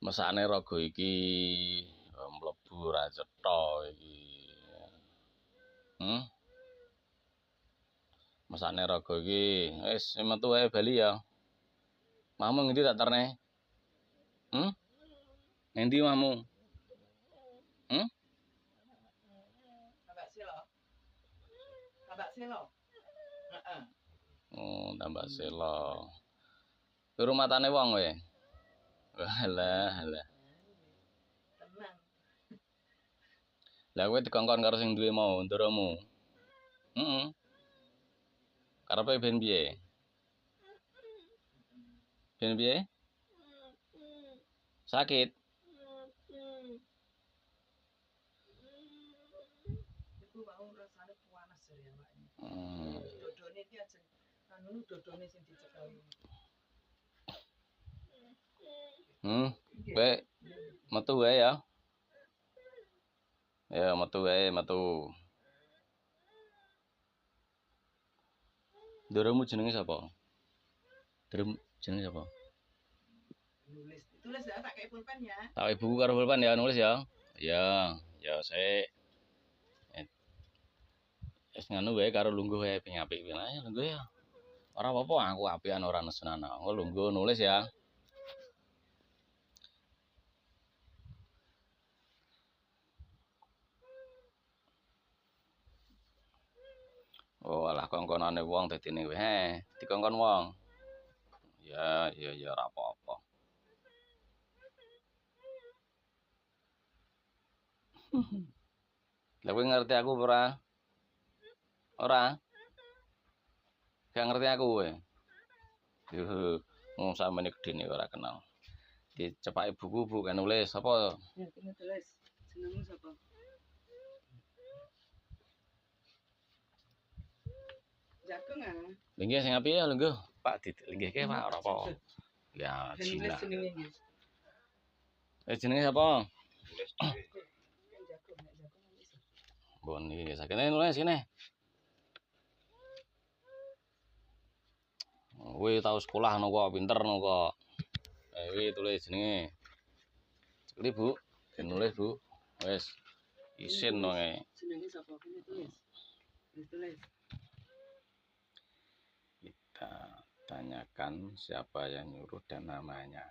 Mesakne raga iki mlebu ra cetha iki. Mesakne raga iki wis metu wae bali ya. Mahmu ngendi tak terne? Ngendi mahmu? Tambak selo. Tambak selo. Heeh. Oh, tambak selo. Turu matane wong kowe. Alah. Tenang. Lah kowe dikongkon karo sing duwe mau ndoromu. Karepe ben piye? Ben piye? Sakit. Iku mau rasane panas jare awake. Hmm. Dodone iki aja anu dodone sing dicekel. Kowe metu wae ya. Ya metu wae, metu. Ndoromu jenenge sapa? Jenenge sapa? Tulis ya, tak kei pulpen ya. Tak kei buku karo pulpen ya, nulis ya. Ya sik. Wis nganu wae karo lungguh wae ping apik piye ae lungguh ya. Ora apa-apa aku apian ora nesenan. Aku lungguh nulis ya. Oh alah kongkonane wong dadine kowe. Dikongkon wong. Ya ora apa-apa. Lah kowe ngerti aku ora? Ora? Gak ngerti aku kowe. Wong sampeyan gedene ora kenal. Dicepaki buku Bu kan nulis apa? Ya, tulis. Jenengmu sapa? Jagung ah. Linggih sing apik ya lungguh. Pak dilinggihke Pak ora apa. Ya Nulis jenenge iki. Jenenge sapa? Jagung, nulis. Bon iki sakene nulis kene. Kowe tau sekolah no kok pinter no kok. Kowe tulis jenenge. Cekli Bu, dinulis Bu. Wis isin no kae. Jenenge sapa? Kene tulis. Tulis. Kita tanyakan siapa yang nyuruh dan namanya.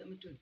Medun.